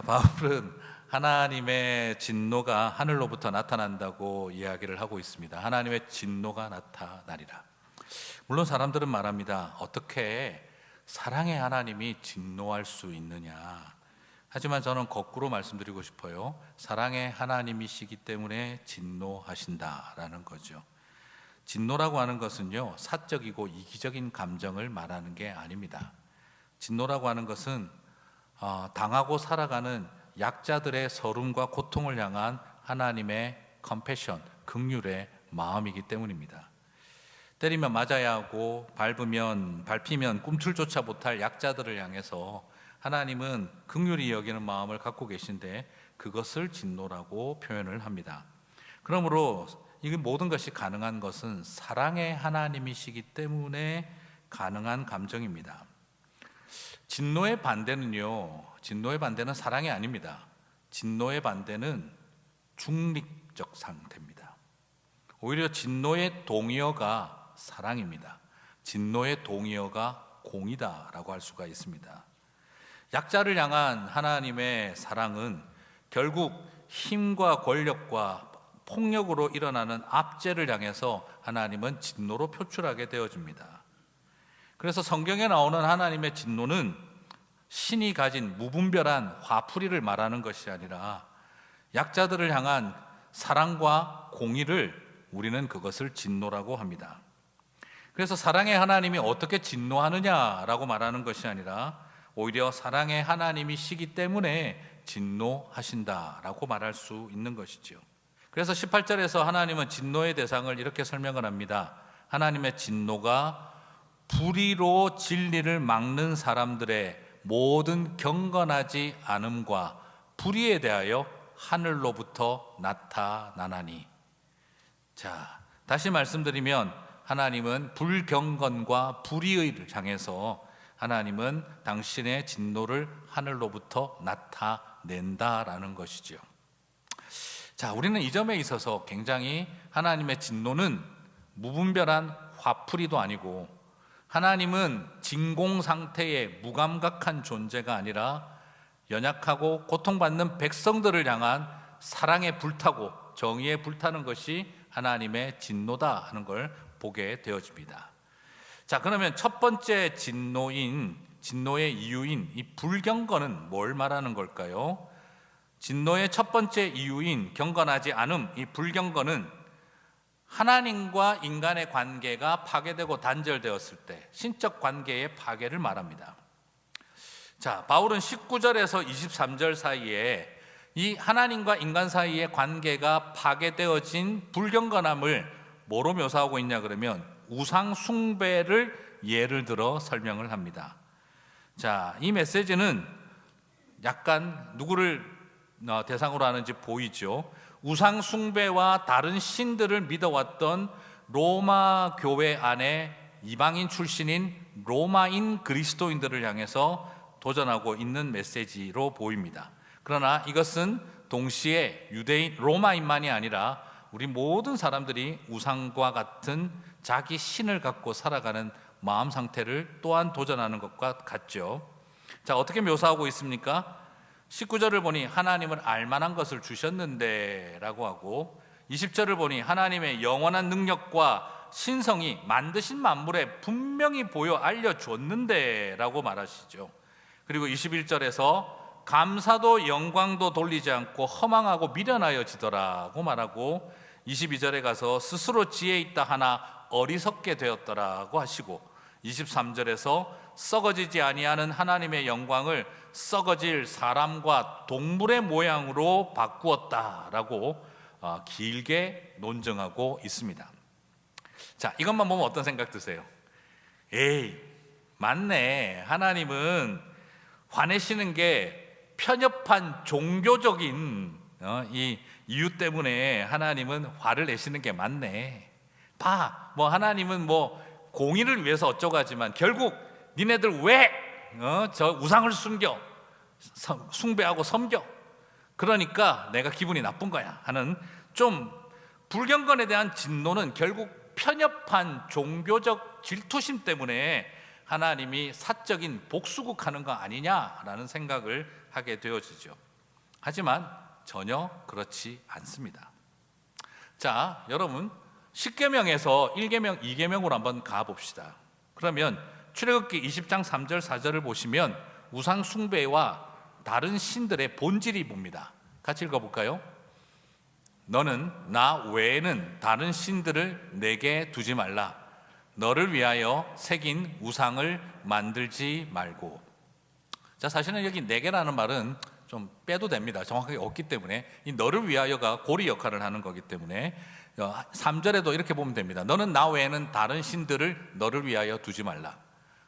바울은 하나님의 진노가 하늘로부터 나타난다고 이야기를 하고 있습니다. 하나님의 진노가 나타나리라. 물론 사람들은 말합니다. 어떻게 사랑의 하나님이 진노할 수 있느냐. 하지만 저는 거꾸로 말씀드리고 싶어요. 사랑의 하나님이시기 때문에 진노하신다라는 거죠. 진노라고 하는 것은요, 사적이고 이기적인 감정을 말하는 게 아닙니다. 진노라고 하는 것은 당하고 살아가는 약자들의 서름과 고통을 향한 하나님의 컴패션, 긍휼의 마음이기 때문입니다. 때리면 맞아야 하고 밟히면 꿈틀조차 못할 약자들을 향해서 하나님은 긍휼히 여기는 마음을 갖고 계신데 그것을 진노라고 표현을 합니다. 그러므로 이 모든 것이 가능한 것은 사랑의 하나님이시기 때문에 가능한 감정입니다. 진노의 반대는 사랑이 아닙니다. 진노의 반대는 중립적 상태입니다. 오히려 진노의 동의어가 사랑입니다. 진노의 동의어가 공의다라고 할 수가 있습니다. 약자를 향한 하나님의 사랑은 결국 힘과 권력과 폭력으로 일어나는 압제를 향해서 하나님은 진노로 표출하게 되어집니다. 그래서 성경에 나오는 하나님의 진노는 신이 가진 무분별한 화풀이를 말하는 것이 아니라 약자들을 향한 사랑과 공의를 우리는 그것을 진노라고 합니다. 그래서 사랑의 하나님이 어떻게 진노하느냐라고 말하는 것이 아니라 오히려 사랑의 하나님이시기 때문에 진노하신다라고 말할 수 있는 것이죠. 그래서 18절에서 하나님은 진노의 대상을 이렇게 설명을 합니다. 하나님의 진노가 불의로 진리를 막는 사람들의 모든 경건하지 않음과 불의에 대하여 하늘로부터 나타나나니. 자, 다시 말씀드리면 하나님은 불경건과 불의를 향해서 하나님은 당신의 진노를 하늘로부터 나타낸다라는 것이죠. 자, 우리는 이 점에 있어서 굉장히 하나님의 진노는 무분별한 화풀이도 아니고 하나님은 진공 상태의 무감각한 존재가 아니라 연약하고 고통받는 백성들을 향한 사랑에 불타고 정의에 불타는 것이 하나님의 진노다 하는 걸 보게 되어집니다. 자, 그러면 첫 번째 진노의 이유인 이 불경건은 뭘 말하는 걸까요? 진노의 첫 번째 이유인 경건하지 않음, 이 불경건은 하나님과 인간의 관계가 파괴되고 단절되었을 때 신적 관계의 파괴를 말합니다. 자, 바울은 19절에서 23절 사이에 이 하나님과 인간 사이의 관계가 파괴되어진 불경건함을 뭐로 묘사하고 있냐 그러면 우상 숭배를 예를 들어 설명을 합니다. 자, 이 메시지는 약간 누구를 대상으로 하는지 보이죠. 우상 숭배와 다른 신들을 믿어왔던 로마 교회 안에 이방인 출신인 로마인 그리스도인들을 향해서 도전하고 있는 메시지로 보입니다. 그러나 이것은 동시에 유대인 로마인만이 아니라 우리 모든 사람들이 우상과 같은 자기 신을 갖고 살아가는 마음 상태를 또한 도전하는 것과 같죠. 자, 어떻게 묘사하고 있습니까? 19절을 보니 하나님은 알만한 것을 주셨는데 라고 하고 20절을 보니 하나님의 영원한 능력과 신성이 만드신 만물에 분명히 보여 알려줬는데 라고 말하시죠. 그리고 21절에서 감사도 영광도 돌리지 않고 허망하고 미련하여지더라고 말하고 22절에 가서 스스로 지혜 있다 하나 어리석게 되었더라고 하시고 23절에서 썩어지지 아니하는 하나님의 영광을 썩어질 사람과 동물의 모양으로 바꾸었다라고 길게 논증하고 있습니다. 자, 이것만 보면 어떤 생각 드세요? 에이, 맞네. 하나님은 화내시는 게 편협한 종교적인 이 이유 때문에 하나님은 화를 내시는 게 맞네. 하나님은 공의를 위해서 어쩌고 하지만 결국 니네들 왜 저 우상을 숭배하고 섬겨? 그러니까 내가 기분이 나쁜 거야 하는 좀 불경건에 대한 진노는 결국 편협한 종교적 질투심 때문에 하나님이 사적인 복수국하는 거 아니냐라는 생각을 하게 되어지죠. 하지만 전혀 그렇지 않습니다. 자, 여러분, 10계명에서 1계명, 2계명으로 한번 가봅시다. 그러면 출애굽기 20장 3절 4절을 보시면 우상 숭배와 다른 신들의 본질이 봅니다. 같이 읽어볼까요? 너는 나 외에는 다른 신들을 내게 두지 말라. 너를 위하여 새긴 우상을 만들지 말고. 자, 사실은 여기 내게라는 말은 좀 빼도 됩니다. 정확하게 없기 때문에. 이 너를 위하여가 고리 역할을 하는 거기 때문에 3절에도 이렇게 보면 됩니다. 너는 나 외에는 다른 신들을 너를 위하여 두지 말라.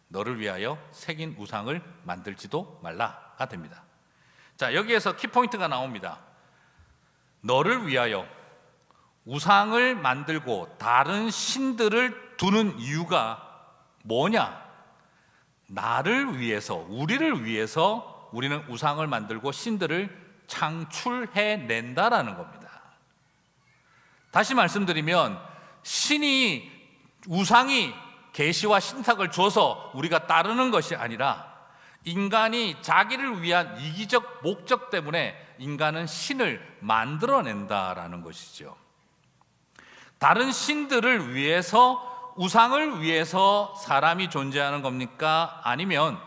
너를 위하여 새긴 우상을 만들지도 말라가 됩니다. 자, 여기에서 키포인트가 나옵니다. 너를 위하여 우상을 만들고 다른 신들을 두는 이유가 뭐냐? 나를 위해서, 우리를 위해서 우리는 우상을 만들고 신들을 창출해낸다라는 겁니다. 다시 말씀드리면 우상이 계시와 신탁을 줘서 우리가 따르는 것이 아니라 인간이 자기를 위한 이기적 목적 때문에 인간은 신을 만들어낸다라는 것이죠. 다른 신들을 위해서, 우상을 위해서 사람이 존재하는 겁니까? 아니면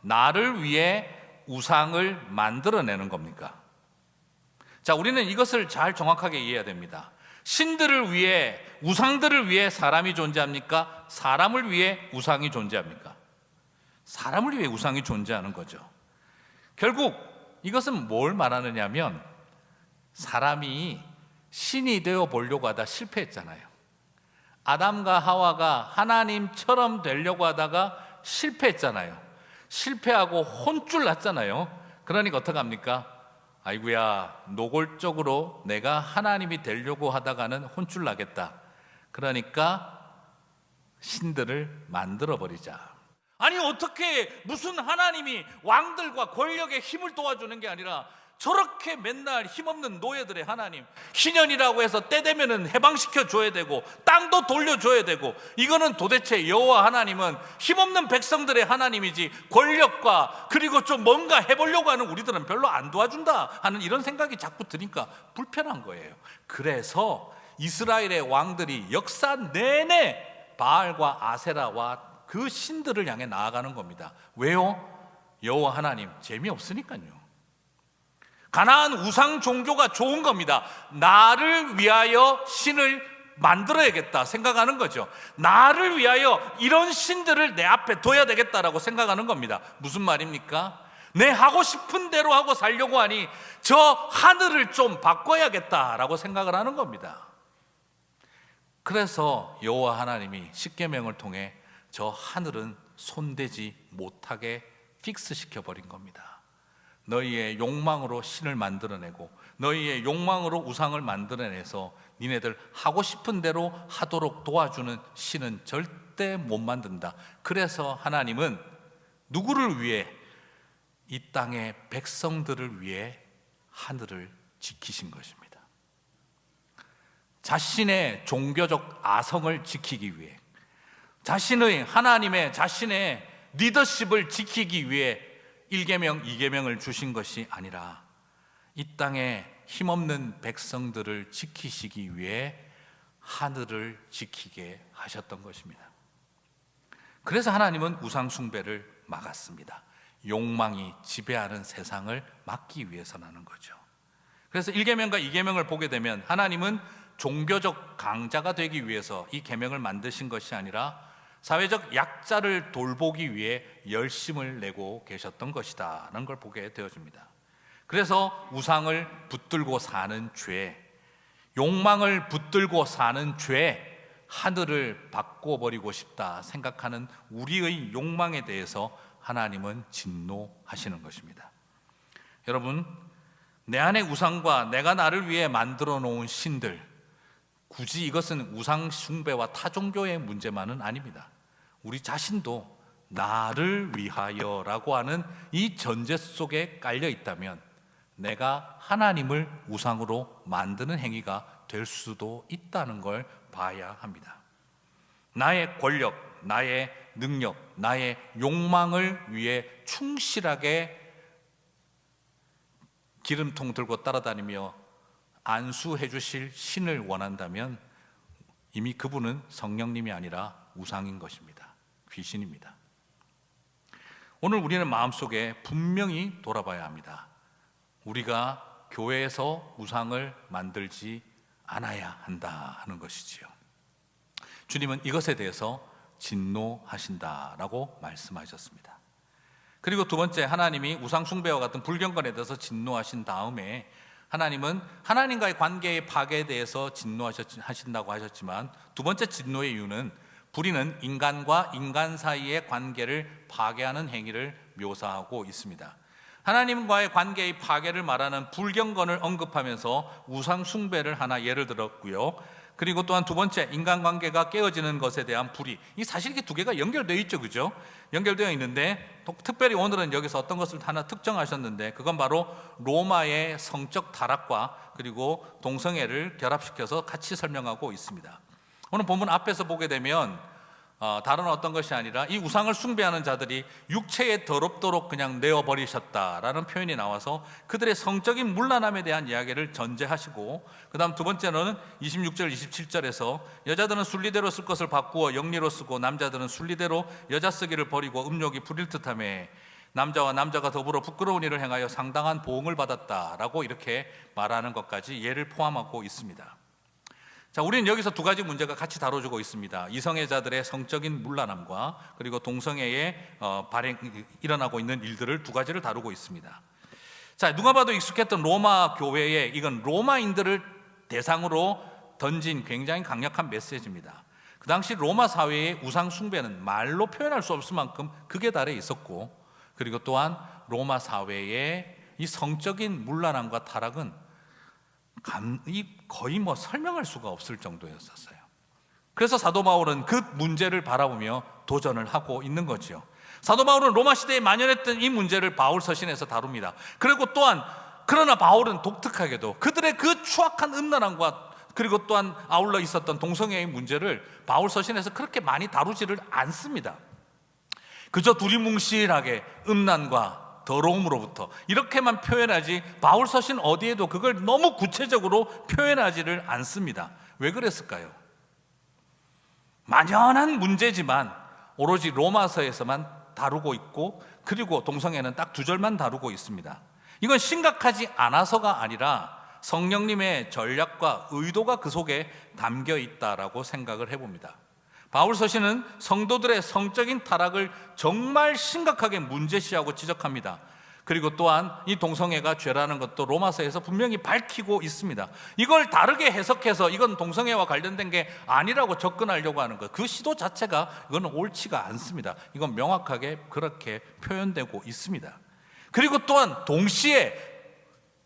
나를 위해 우상을 만들어내는 겁니까? 자, 우리는 이것을 잘 정확하게 이해해야 됩니다. 신들을 위해, 우상들을 위해 사람이 존재합니까? 사람을 위해 우상이 존재합니까? 사람을 위해 우상이 존재하는 거죠. 결국 이것은 뭘 말하느냐 하면 사람이 신이 되어 보려고 하다 실패했잖아요. 아담과 하와가 하나님처럼 되려고 하다가 실패했잖아요. 실패하고 혼쭐 났잖아요. 그러니까 어떡합니까? 아이고야, 노골적으로 내가 하나님이 되려고 하다가는 혼쭐 나겠다. 그러니까 신들을 만들어버리자. 아니, 어떻게 무슨 하나님이 왕들과 권력의 힘을 도와주는 게 아니라 저렇게 맨날 힘없는 노예들의 하나님, 희년이라고 해서 때 되면은 해방시켜 줘야 되고 땅도 돌려줘야 되고, 이거는 도대체 여호와 하나님은 힘없는 백성들의 하나님이지 권력과 그리고 좀 뭔가 해보려고 하는 우리들은 별로 안 도와준다 하는 이런 생각이 자꾸 드니까 불편한 거예요. 그래서 이스라엘의 왕들이 역사 내내 바알과 아세라와 그 신들을 향해 나아가는 겁니다. 왜요? 여호와 하나님 재미없으니까요. 가나안 우상 종교가 좋은 겁니다. 나를 위하여 신을 만들어야겠다 생각하는 거죠. 나를 위하여 이런 신들을 내 앞에 둬야 되겠다라고 생각하는 겁니다. 무슨 말입니까? 내 하고 싶은 대로 하고 살려고 하니 저 하늘을 좀 바꿔야겠다라고 생각을 하는 겁니다. 그래서 여호와 하나님이 십계명을 통해 저 하늘은 손대지 못하게 픽스시켜버린 겁니다. 너희의 욕망으로 신을 만들어내고 너희의 욕망으로 우상을 만들어내서 니네들 하고 싶은 대로 하도록 도와주는 신은 절대 못 만든다. 그래서 하나님은 누구를 위해? 이 땅의 백성들을 위해 하늘을 지키신 것입니다. 자신의 종교적 아성을 지키기 위해, 자신의 리더십을 지키기 위해 1계명, 2계명을 주신 것이 아니라 이 땅에 힘없는 백성들을 지키시기 위해 하늘을 지키게 하셨던 것입니다. 그래서 하나님은 우상 숭배를 막았습니다. 욕망이 지배하는 세상을 막기 위해서라는 거죠. 그래서 1계명과 2계명을 보게 되면 하나님은 종교적 강자가 되기 위해서 이 계명을 만드신 것이 아니라 사회적 약자를 돌보기 위해 열심을 내고 계셨던 것이다라는 걸 보게 되어집니다. 그래서 우상을 붙들고 사는 죄, 욕망을 붙들고 사는 죄, 하늘을 바꿔버리고 싶다 생각하는 우리의 욕망에 대해서 하나님은 진노하시는 것입니다. 여러분, 내 안의 우상과 내가 나를 위해 만들어 놓은 신들, 굳이 이것은 우상 숭배와 타종교의 문제만은 아닙니다. 우리 자신도 나를 위하여라고 하는 이 전제 속에 깔려 있다면 내가 하나님을 우상으로 만드는 행위가 될 수도 있다는 걸 봐야 합니다. 나의 권력, 나의 능력, 나의 욕망을 위해 충실하게 기름통 들고 따라다니며 안수해 주실 신을 원한다면 이미 그분은 성령님이 아니라 우상인 것입니다. 귀신입니다. 오늘 우리는 마음속에 분명히 돌아봐야 합니다. 우리가 교회에서 우상을 만들지 않아야 한다 하는 것이지요. 주님은 이것에 대해서 진노하신다라고 말씀하셨습니다. 그리고 두 번째, 하나님이 우상 숭배와 같은 불경건에 대해서 진노하신 다음에 하나님은 하나님과의 관계의 파괴에 대해서 진노하신다고 하셨지만, 두 번째 진노의 이유는 불의는 인간과 인간 사이의 관계를 파괴하는 행위를 묘사하고 있습니다. 하나님과의 관계의 파괴를 말하는 불경건을 언급하면서 우상 숭배를 하나 예를 들었고요. 그리고 또한 두 번째, 인간관계가 깨어지는 것에 대한 불의. 이 사실 이게 두 개가 연결되어 있죠, 그죠? 연결되어 있는데 특별히 오늘은 여기서 어떤 것을 하나 특정하셨는데, 그건 바로 로마의 성적 타락과 그리고 동성애를 결합시켜서 같이 설명하고 있습니다. 오늘 본문 앞에서 보게 되면 다른 어떤 것이 아니라 이 우상을 숭배하는 자들이 육체에 더럽도록 그냥 내어버리셨다라는 표현이 나와서 그들의 성적인 문란함에 대한 이야기를 전제하시고, 그 다음 두 번째는 26절 27절에서 여자들은 순리대로 쓸 것을 바꾸어 영리로 쓰고 남자들은 순리대로 여자 쓰기를 버리고 음욕이 부릴 듯하며 남자와 남자가 더불어 부끄러운 일을 행하여 상당한 보응을 받았다라고 이렇게 말하는 것까지 예를 포함하고 있습니다. 자, 우리는 여기서 두 가지 문제가 같이 다뤄지고 있습니다. 이성애자들의 성적인 문란함과 그리고 동성애의 일어나고 있는 일들을 두 가지를 다루고 있습니다. 자, 누가 봐도 익숙했던 로마 교회에 이건 로마인들을 대상으로 던진 굉장히 강력한 메시지입니다. 그 당시 로마 사회의 우상 숭배는 말로 표현할 수 없을 만큼 극에 달해 있었고, 그리고 또한 로마 사회의 이 성적인 문란함과 타락은 거의 설명할 수가 없을 정도였었어요. 그래서 사도 바울은 그 문제를 바라보며 도전을 하고 있는 거죠. 사도 바울은 로마 시대에 만연했던 이 문제를 바울 서신에서 다룹니다. 그리고 또한 그러나 바울은 독특하게도 그들의 그 추악한 음란함과 그리고 또한 아울러 있었던 동성애의 문제를 바울 서신에서 그렇게 많이 다루지를 않습니다. 그저 두리뭉실하게 음란과 더러움으로부터 이렇게만 표현하지, 바울 서신 어디에도 그걸 너무 구체적으로 표현하지를 않습니다. 왜 그랬을까요? 만연한 문제지만 오로지 로마서에서만 다루고 있고, 그리고 동성애는 딱 두 절만 다루고 있습니다. 이건 심각하지 않아서가 아니라 성령님의 전략과 의도가 그 속에 담겨 있다라고 생각을 해봅니다. 바울 서신은 성도들의 성적인 타락을 정말 심각하게 문제시하고 지적합니다. 그리고 또한 이 동성애가 죄라는 것도 로마서에서 분명히 밝히고 있습니다. 이걸 다르게 해석해서 이건 동성애와 관련된 게 아니라고 접근하려고 하는 것, 그 시도 자체가 이건 옳지가 않습니다. 이건 명확하게 그렇게 표현되고 있습니다. 그리고 또한 동시에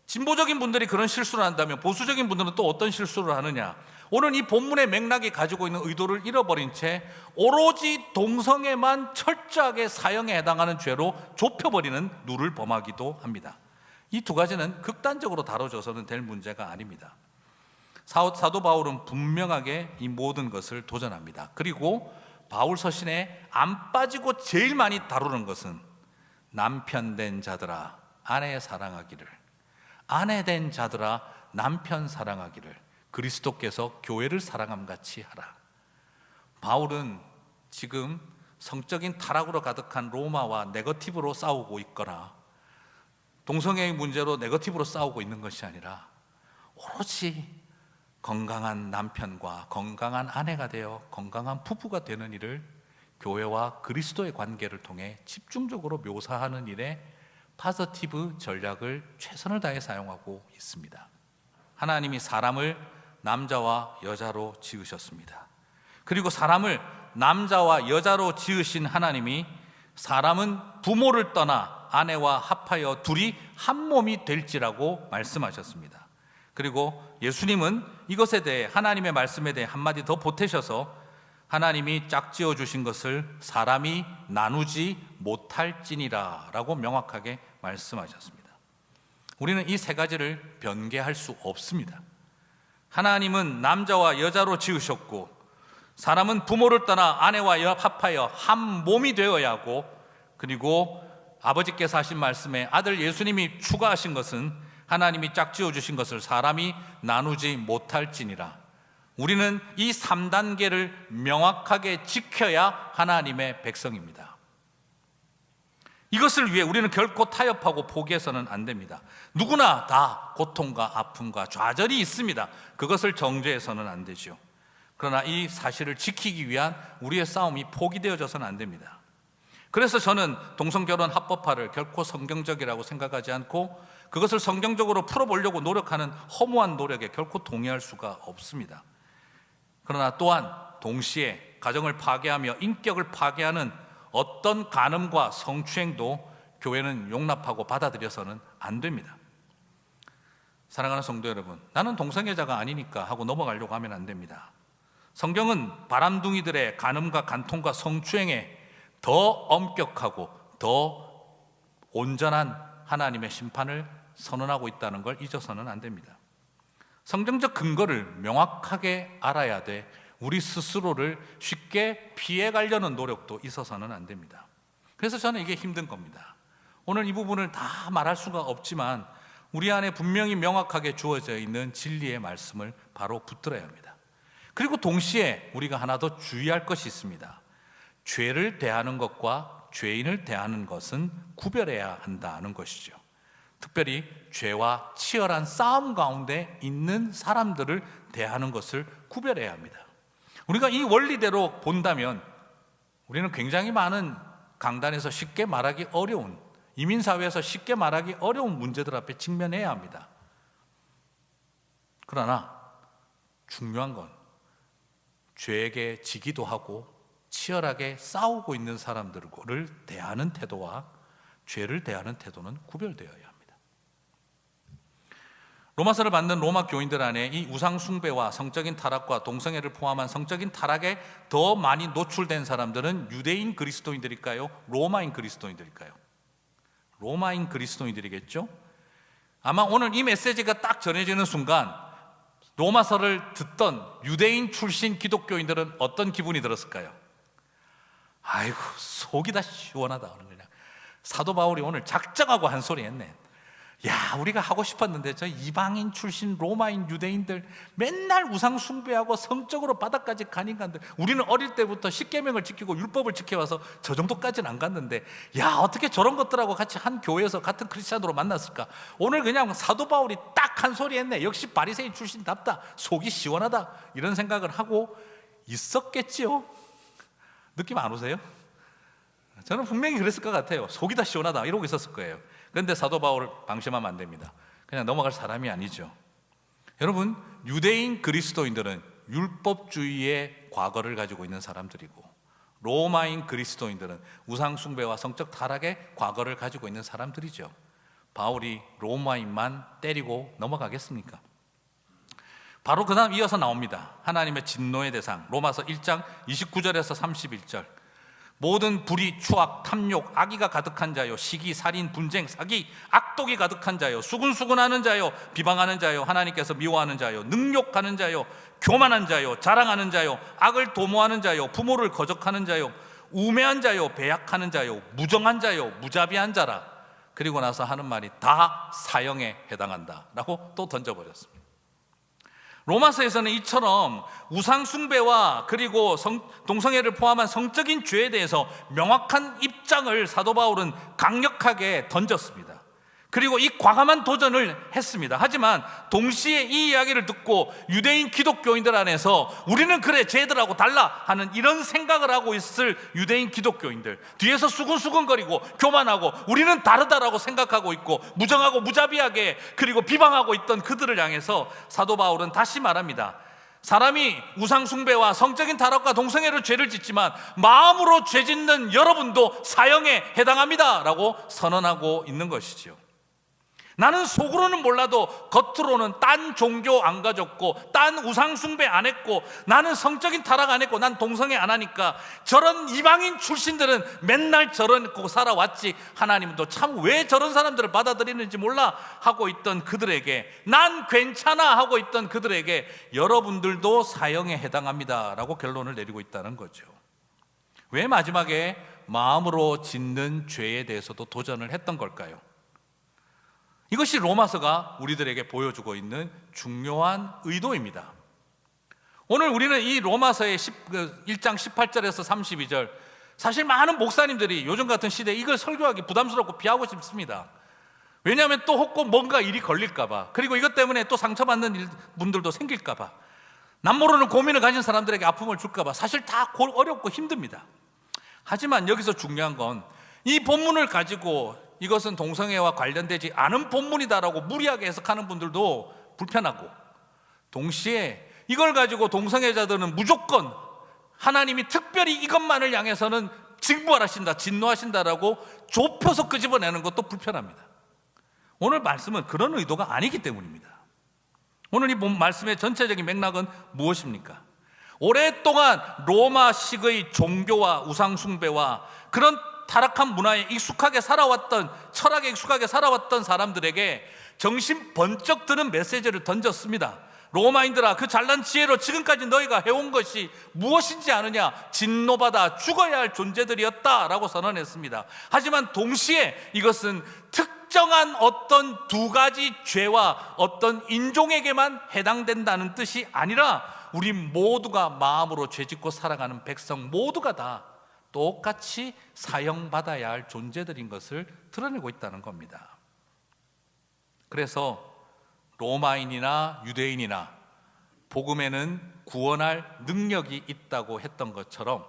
진보적인 분들이 그런 실수를 한다면 보수적인 분들은 또 어떤 실수를 하느냐, 오늘 이 본문의 맥락이 가지고 있는 의도를 잃어버린 채 오로지 동성애만 철저하게 사형에 해당하는 죄로 좁혀버리는 누를 범하기도 합니다. 이 두 가지는 극단적으로 다뤄져서는 될 문제가 아닙니다. 사도 바울은 분명하게 이 모든 것을 도전합니다. 그리고 바울 서신에 안 빠지고 제일 많이 다루는 것은 남편 된 자들아 아내 사랑하기를, 아내 된 자들아 남편 사랑하기를 그리스도께서 교회를 사랑함같이 하라. 바울은 지금 성적인 타락으로 가득한 로마와 네거티브로 싸우고 있거나 동성애의 문제로 네거티브로 싸우고 있는 것이 아니라 오로지 건강한 남편과 건강한 아내가 되어 건강한 부부가 되는 일을 교회와 그리스도의 관계를 통해 집중적으로 묘사하는 일에 파저티브 전략을 최선을 다해 사용하고 있습니다. 하나님이 사람을 남자와 여자로 지으셨습니다. 그리고 사람을 남자와 여자로 지으신 하나님이 사람은 부모를 떠나 아내와 합하여 둘이 한 몸이 될지라고 말씀하셨습니다. 그리고 예수님은 이것에 대해, 하나님의 말씀에 대해 한마디 더 보태셔서 하나님이 짝지어 주신 것을 사람이 나누지 못할지니라 라고 명확하게 말씀하셨습니다. 우리는 이 세 가지를 변개할 수 없습니다. 하나님은 남자와 여자로 지으셨고 사람은 부모를 떠나 아내와 합하여 한 몸이 되어야 하고, 그리고 아버지께서 하신 말씀에 아들 예수님이 추가하신 것은 하나님이 짝지어 주신 것을 사람이 나누지 못할지니라. 우리는 이 3단계를 명확하게 지켜야 하나님의 백성입니다. 이것을 위해 우리는 결코 타협하고 포기해서는 안 됩니다. 누구나 다 고통과 아픔과 좌절이 있습니다. 그것을 정죄해서는 안 되죠. 그러나 이 사실을 지키기 위한 우리의 싸움이 포기되어져서는 안 됩니다. 그래서 저는 동성결혼 합법화를 결코 성경적이라고 생각하지 않고 그것을 성경적으로 풀어보려고 노력하는 허무한 노력에 결코 동의할 수가 없습니다. 그러나 또한 동시에 가정을 파괴하며 인격을 파괴하는 어떤 간음과 성추행도 교회는 용납하고 받아들여서는 안 됩니다. 사랑하는 성도 여러분, 나는 동성애자가 아니니까 하고 넘어가려고 하면 안 됩니다. 성경은 바람둥이들의 간음과 간통과 성추행에 더 엄격하고 더 온전한 하나님의 심판을 선언하고 있다는 걸 잊어서는 안 됩니다. 성경적 근거를 명확하게 알아야 돼 우리 스스로를 쉽게 피해가려는 노력도 있어서는 안 됩니다. 그래서 저는 이게 힘든 겁니다. 오늘 이 부분을 다 말할 수가 없지만 우리 안에 분명히 명확하게 주어져 있는 진리의 말씀을 바로 붙들어야 합니다. 그리고 동시에 우리가 하나 더 주의할 것이 있습니다. 죄를 대하는 것과 죄인을 대하는 것은 구별해야 한다는 것이죠. 특별히 죄와 치열한 싸움 가운데 있는 사람들을 대하는 것을 구별해야 합니다. 우리가 이 원리대로 본다면 우리는 굉장히 많은 강단에서 쉽게 말하기 어려운, 이민사회에서 쉽게 말하기 어려운 문제들 앞에 직면해야 합니다. 그러나 중요한 건 죄에게 지기도 하고 치열하게 싸우고 있는 사람들을 대하는 태도와 죄를 대하는 태도는 구별되어야 합니다. 로마서를 받는 로마 교인들 안에 이 우상 숭배와 성적인 타락과 동성애를 포함한 성적인 타락에 더 많이 노출된 사람들은 유대인 그리스도인들일까요? 로마인 그리스도인들일까요? 로마인 그리스도인들이겠죠? 아마 오늘 이 메시지가 딱 전해지는 순간 로마서를 듣던 유대인 출신 기독교인들은 어떤 기분이 들었을까요? 아이고, 속이 다 시원하다. 그냥 사도 바울이 오늘 작정하고 한 소리 했네. 야, 우리가 하고 싶었는데 저 이방인 출신 로마인 유대인들 맨날 우상 숭배하고 성적으로 바닥까지 간 인간들, 우리는 어릴 때부터 십계명을 지키고 율법을 지켜와서 저 정도까지는 안 갔는데 야, 어떻게 저런 것들하고 같이 한 교회에서 같은 크리스찬으로 만났을까? 오늘 그냥 사도 바울이 딱 한 소리 했네. 역시 바리새인 출신답다. 속이 시원하다. 이런 생각을 하고 있었겠지요. 느낌 안 오세요? 저는 분명히 그랬을 것 같아요. 속이 다 시원하다 이러고 있었을 거예요. 그런데 사도 바울을 방심하면 안 됩니다. 그냥 넘어갈 사람이 아니죠. 여러분, 유대인 그리스도인들은 율법주의의 과거를 가지고 있는 사람들이고 로마인 그리스도인들은 우상 숭배와 성적 타락의 과거를 가지고 있는 사람들이죠. 바울이 로마인만 때리고 넘어가겠습니까? 바로 그 다음 이어서 나옵니다. 하나님의 진노의 대상, 로마서 1장 29절에서 31절. 모든 불의, 추악, 탐욕, 악의가 가득한 자요, 시기, 살인, 분쟁, 사기, 악독이 가득한 자요, 수근수근하는 자요, 비방하는 자요, 하나님께서 미워하는 자요, 능욕하는 자요, 교만한 자요, 자랑하는 자요, 악을 도모하는 자요, 부모를 거적하는 자요, 우매한 자요, 배약하는 자요, 무정한 자요, 무자비한 자라. 그리고 나서 하는 말이 다 사형에 해당한다 라고 또 던져버렸습니다. 로마서에서는 이처럼 우상 숭배와 그리고 동성애를 포함한 성적인 죄에 대해서 명확한 입장을 사도 바울은 강력하게 던졌습니다. 그리고 이 과감한 도전을 했습니다. 하지만 동시에 이 이야기를 듣고 유대인 기독교인들 안에서 우리는 그래 쟤들하고 달라 하는 이런 생각을 하고 있을 유대인 기독교인들, 뒤에서 수근수근거리고 교만하고 우리는 다르다라고 생각하고 있고 무정하고 무자비하게 그리고 비방하고 있던 그들을 향해서 사도 바울은 다시 말합니다. 사람이 우상 숭배와 성적인 타락과 동성애를 죄를 짓지만 마음으로 죄 짓는 여러분도 사형에 해당합니다 라고 선언하고 있는 것이죠. 나는 속으로는 몰라도 겉으로는 딴 종교 안 가졌고 딴 우상 숭배 안 했고 나는 성적인 타락 안 했고 난 동성애 안 하니까 저런 이방인 출신들은 맨날 저러고 살아왔지, 하나님도 참 왜 저런 사람들을 받아들이는지 몰라 하고 있던 그들에게, 난 괜찮아 하고 있던 그들에게 여러분들도 사형에 해당합니다 라고 결론을 내리고 있다는 거죠. 왜 마지막에 마음으로 짓는 죄에 대해서도 도전을 했던 걸까요? 이것이 로마서가 우리들에게 보여주고 있는 중요한 의도입니다. 오늘 우리는 이 로마서의 1장 18절에서 32절, 사실 많은 목사님들이 요즘 같은 시대에 이걸 설교하기 부담스럽고 피하고 싶습니다. 왜냐하면 또 혹고 뭔가 일이 걸릴까 봐, 그리고 이것 때문에 또 상처받는 분들도 생길까 봐, 남모르는 고민을 가진 사람들에게 아픔을 줄까 봐 사실 다 어렵고 힘듭니다. 하지만 여기서 중요한 건 이 본문을 가지고 이것은 동성애와 관련되지 않은 본문이다라고 무리하게 해석하는 분들도 불편하고, 동시에 이걸 가지고 동성애자들은 무조건 하나님이 특별히 이것만을 향해서는 징벌하신다, 진노하신다라고 좁혀서 끄집어내는 것도 불편합니다. 오늘 말씀은 그런 의도가 아니기 때문입니다. 오늘 이 말씀의 전체적인 맥락은 무엇입니까? 오랫동안 로마식의 종교와 우상숭배와 그런 타락한 문화에 익숙하게 살아왔던, 철학에 익숙하게 살아왔던 사람들에게 정신 번쩍 드는 메시지를 던졌습니다. 로마인들아, 그 잘난 지혜로 지금까지 너희가 해온 것이 무엇인지 아느냐? 진노받아 죽어야 할 존재들이었다라고 선언했습니다. 하지만 동시에 이것은 특정한 어떤 두 가지 죄와 어떤 인종에게만 해당된다는 뜻이 아니라 우리 모두가 마음으로 죄짓고 살아가는 백성 모두가 다 똑같이 사형받아야 할 존재들인 것을 드러내고 있다는 겁니다. 그래서 로마인이나 유대인이나 복음에는 구원할 능력이 있다고 했던 것처럼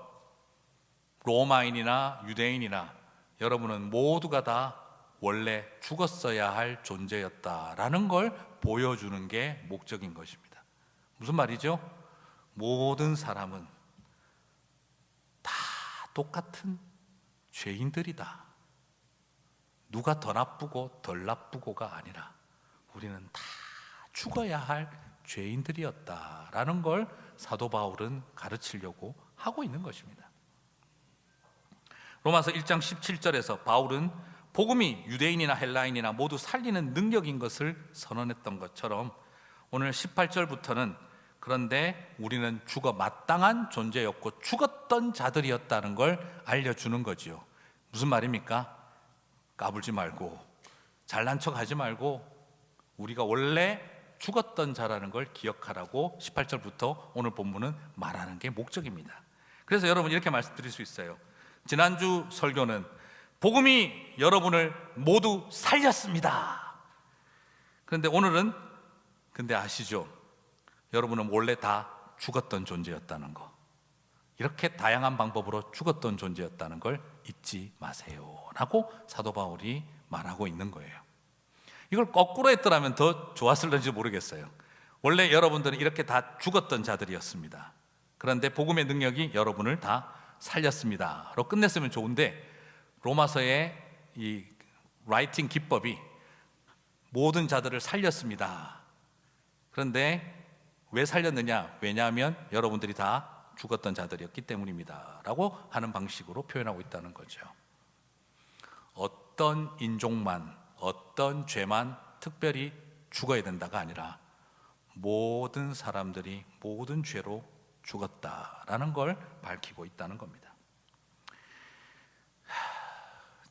로마인이나 유대인이나 여러분은 모두가 다 원래 죽었어야 할 존재였다라는 걸 보여주는 게 목적인 것입니다. 무슨 말이죠? 모든 사람은 다 똑같은 죄인들이다. 누가 더 나쁘고 덜 나쁘고가 아니라 우리는 다 죽어야 할 죄인들이었다라는 걸 사도 바울은 가르치려고 하고 있는 것입니다. 로마서 1장 17절에서 바울은 복음이 유대인이나 헬라인이나 모두 살리는 능력인 것을 선언했던 것처럼 오늘 18절부터는 그런데 우리는 죽어 마땅한 존재였고 죽었던 자들이었다는 걸 알려주는 거지요. 무슨 말입니까? 까불지 말고 잘난 척하지 말고 우리가 원래 죽었던 자라는 걸 기억하라고 18절부터 오늘 본문은 말하는 게 목적입니다. 그래서 여러분 이렇게 말씀드릴 수 있어요. 지난주 설교는 복음이 여러분을 모두 살렸습니다. 그런데 오늘은 근데 아시죠? 여러분은 원래 다 죽었던 존재였다는 거. 이렇게 다양한 방법으로 죽었던 존재였다는 걸 잊지 마세요 라고 사도 바울이 말하고 있는 거예요. 이걸 거꾸로 했더라면 더 좋았을는지 모르겠어요. 원래 여러분들은 이렇게 다 죽었던 자들이었습니다. 그런데 복음의 능력이 여러분을 다 살렸습니다로 끝냈으면 좋은데 로마서의 이 라이팅 기법이 모든 자들을 살렸습니다. 그런데 왜 살렸느냐? 왜냐하면 여러분들이 다 죽었던 자들이었기 때문입니다 라고 하는 방식으로 표현하고 있다는 거죠. 어떤 인종만, 어떤 죄만 특별히 죽어야 된다가 아니라 모든 사람들이 모든 죄로 죽었다라는 걸 밝히고 있다는 겁니다.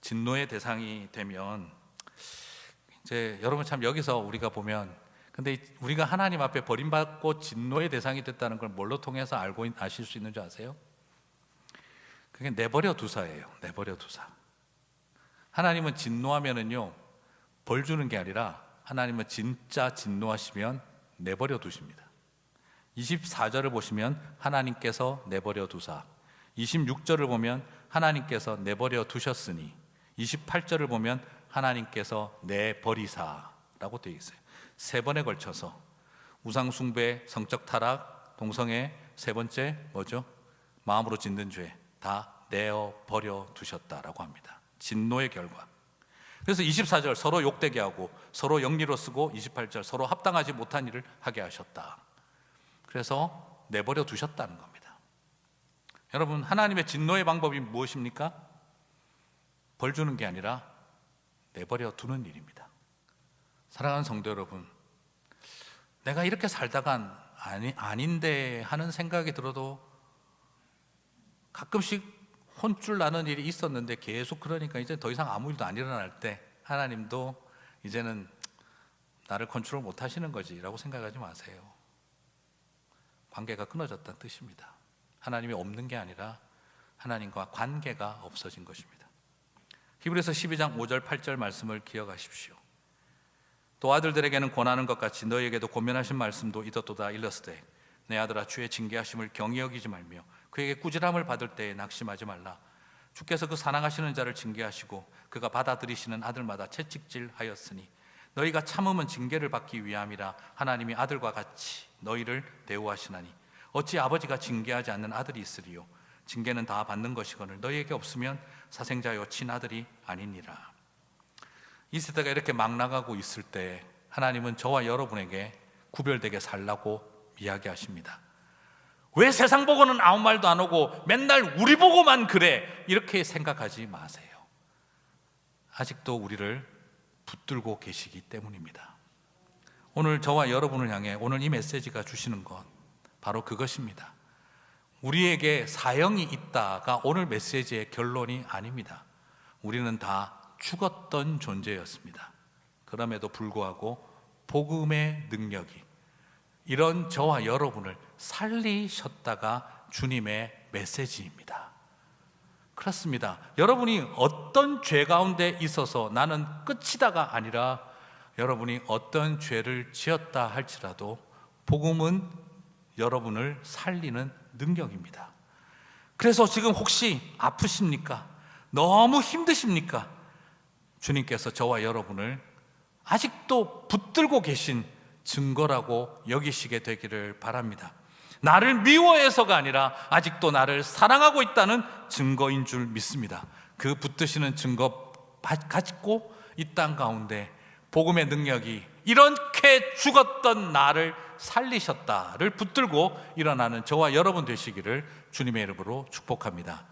진노의 대상이 되면 이제 여러분 참 여기서 우리가 보면 근데 우리가 하나님 앞에 버림받고 진노의 대상이 됐다는 걸 뭘로 통해서 아실 수 있는 줄 아세요? 그게 내버려 두사예요. 내버려 두사. 하나님은 진노하면은요 벌 주는 게 아니라 하나님은 진짜 진노하시면 내버려 두십니다. 24절을 보시면 하나님께서 내버려 두사, 26절을 보면 하나님께서 내버려 두셨으니, 28절을 보면 하나님께서 내버리사라고 되어 있어요. 세 번에 걸쳐서 우상 숭배, 성적 타락, 동성애, 세 번째 뭐죠? 마음으로 짓는 죄 다 내어 버려 두셨다라고 합니다. 진노의 결과. 그래서 24절 서로 욕되게 하고 서로 영리로 쓰고 28절 서로 합당하지 못한 일을 하게 하셨다. 그래서 내버려 두셨다는 겁니다. 여러분, 하나님의 진노의 방법이 무엇입니까? 벌 주는 게 아니라 내버려 두는 일입니다. 사랑하는 성도 여러분, 내가 이렇게 살다간 아닌데 하는 생각이 들어도 가끔씩 혼쭐 나는 일이 있었는데 계속 그러니까 이제 더 이상 아무 일도 안 일어날 때 하나님도 이제는 나를 컨트롤 못 하시는 거지 라고 생각하지 마세요. 관계가 끊어졌다는 뜻입니다. 하나님이 없는 게 아니라 하나님과 관계가 없어진 것입니다. 히브리서 12장 5절 8절 말씀을 기억하십시오. 또 아들들에게는 권하는 것 같이 너희에게도 권면하신 말씀도 이렇도다 일렀으되 내 아들아 주의 징계하심을 경히 여기지 말며 그에게 꾸지람을 받을 때에 낙심하지 말라. 주께서 그 사랑하시는 자를 징계하시고 그가 받아들이시는 아들마다 채찍질하였으니 너희가 참으면 징계를 받기 위함이라. 하나님이 아들과 같이 너희를 대우하시나니 어찌 아버지가 징계하지 않는 아들이 있으리요. 징계는 다 받는 것이거늘 너희에게 없으면 사생자요 친아들이 아니니라. 이 세대가 이렇게 막 나가고 있을 때 하나님은 저와 여러분에게 구별되게 살라고 이야기하십니다. 왜 세상 보고는 아무 말도 안 하고 맨날 우리 보고만 그래, 이렇게 생각하지 마세요. 아직도 우리를 붙들고 계시기 때문입니다. 오늘 저와 여러분을 향해 오늘 이 메시지가 주시는 건 바로 그것입니다. 우리에게 사형이 있다가 오늘 메시지의 결론이 아닙니다. 우리는 다 죽었던 존재였습니다. 그럼에도 불구하고 복음의 능력이 이런 저와 여러분을 살리셨다가 주님의 메시지입니다. 그렇습니다. 여러분이 어떤 죄 가운데 있어서 나는 끝이다가 아니라 여러분이 어떤 죄를 지었다 할지라도 복음은 여러분을 살리는 능력입니다. 그래서 지금 혹시 아프십니까? 너무 힘드십니까? 주님께서 저와 여러분을 아직도 붙들고 계신 증거라고 여기시게 되기를 바랍니다. 나를 미워해서가 아니라 아직도 나를 사랑하고 있다는 증거인 줄 믿습니다. 그 붙드시는 증거 가지고 이 땅 가운데 복음의 능력이 이렇게 죽었던 나를 살리셨다를 붙들고 일어나는 저와 여러분 되시기를 주님의 이름으로 축복합니다.